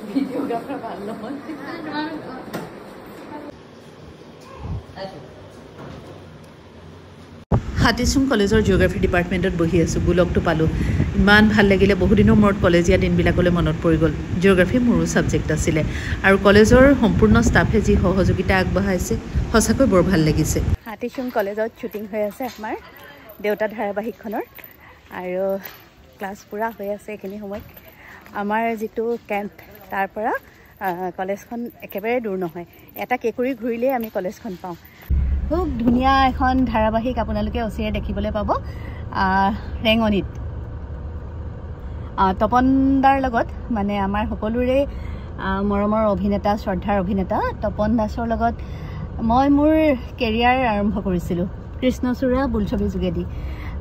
ভিডিওগ্ৰাফাৰ ভালো হাতীচুং কলেজৰ জিঅ'গ্ৰাফি ডিপাৰ্টমেণ্টত বহি আছোঁ বুলকটো পালোঁ ইমান ভাল লাগিলে বহুদিনৰ মূৰত কলেজীয়া দিনবিলাকলৈ মনত পৰি গ'ল জিঅ'গ্ৰাফি মোৰো ছাবজেক্ট আছিলে আৰু কলেজৰ সম্পূৰ্ণ ষ্টাফে যি সহযোগিতা আগবঢ়াইছে সঁচাকৈ বৰ ভাল লাগিছে হাতীচুং কলেজত শ্বুটিং হৈ আছে আমাৰ দেউতা ধাৰাবাহিকখনৰ আৰু ক্লাছ পূৰা হৈ আছে এইখিনি সময়ত আমাৰ যিটো কেম্প তাৰ পৰা কলেজখন একেবাৰে দূৰ নহয় এটা কেঁকুৰি ঘূৰিলেই আমি কলেজখন পাওঁ খুব ধুনীয়া এখন ধাৰাবাহিক আপোনালোকে ওচৰে দেখিবলৈ পাব ৰেঙনিত তপনদাৰ লগত মানে আমাৰ সকলোৰে মৰমৰ অভিনেতা শ্ৰদ্ধাৰ অভিনেতা তপন দাসৰ লগত মই মোৰ কেৰিয়াৰ আৰম্ভ কৰিছিলোঁ কৃষ্ণচূড়া বোলছবি যোগেদি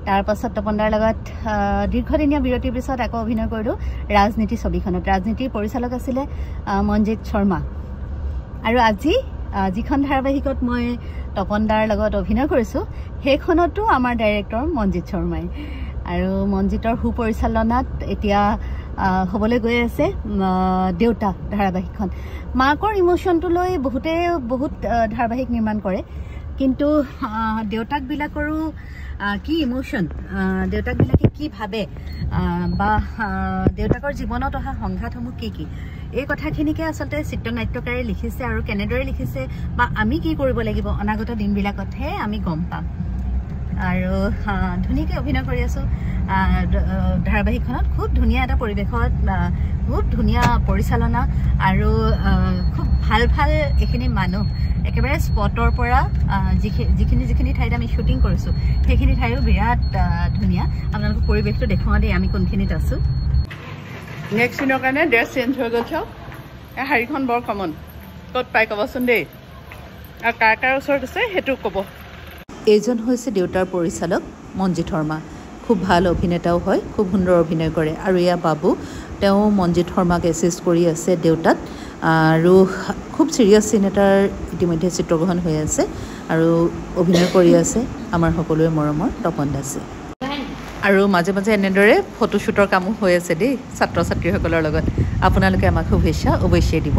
তাৰপাছত তপনদাৰ লগত দীৰ্ঘদিনীয়া বিৰতিৰ পিছত আকৌ অভিনয় কৰিলোঁ ৰাজনীতি ছবিখনত ৰাজনীতিৰ পৰিচালক আছিলে মঞ্জিত শৰ্মা আৰু আজি যিখন ধাৰাবাহিকত মই তপনদাৰ লগত অভিনয় কৰিছোঁ সেইখনতো আমাৰ ডাইৰেক্টৰ মঞ্জিত শৰ্মাই আৰু মঞ্জিতৰ সুপৰিচালনাত এতিয়া হ'বলৈ গৈ আছে দেউতা ধাৰাবাহিকখন মাকৰ ইমোশ্যনটো লৈ বহুত ধাৰাবাহিক নিৰ্মাণ কৰে কিন্তু দেউতাকবিলাকৰো কি ইমোশ্যন দেউতাকবিলাকে কি ভাবে বা দেউতাকৰ জীৱনত অহা সংঘাতসমূহ কি এই কথাখিনিকে আচলতে চিত্ৰনাট্যকাৰে লিখিছে আৰু কেনেদৰে লিখিছে বা আমি কি কৰিব লাগিব অনাগত দিনবিলাকতহে আমি গম পাম আৰু ধুনীয়াকৈ অভিনয় কৰি আছোঁ ধাৰাবাহিকখনত খুব ধুনীয়া এটা পৰিৱেশত খুব ধুনীয়া পৰিচালনা আৰু খুব ভাল এইখিনি মানুহ একেবাৰে স্পটৰ পৰা যিখিনি ঠাইত আমি শ্বুটিং কৰিছোঁ সেইখিনি ঠাইও বিৰাট ধুনীয়া আপোনালোকক পৰিৱেশটো দেখুৱাওঁ দেই আমি কোনখিনিত আছোঁ নেক্সট দিনৰ কাৰণে ড্ৰেছ চেঞ্জ হৈ গ'ল চাওক এই শাৰীখন বৰ কমন ক'ত পাই ক'বচোন দেই আৰু কাৰ ওচৰত আছে সেইটো ক'ব এইজন হৈছে দেউতাৰ পৰিচালক মঞ্জিত শৰ্মা খুব ভাল অভিনেতাও হয় খুব সুন্দৰ অভিনয় কৰে আৰু এয়া বাবু তেওঁ মঞ্জিত শৰ্মাক এছিষ্ট কৰি আছে দেউতাত আৰু খুব চিৰিয়াছ চিন এটাৰ ইতিমধ্যে চিত্ৰগ্ৰহণ হৈ আছে আৰু অভিনয় কৰি আছে আমাৰ সকলোৰে মৰমৰ তপন দাসে আৰু মাজে মাজে এনেদৰে ফটোশ্বুটৰ কামো হৈ আছে দেই ছাত্ৰ ছাত্ৰীসকলৰ লগত আপোনালোকে আমাক শুভেচ্ছা অৱশ্যেই দিব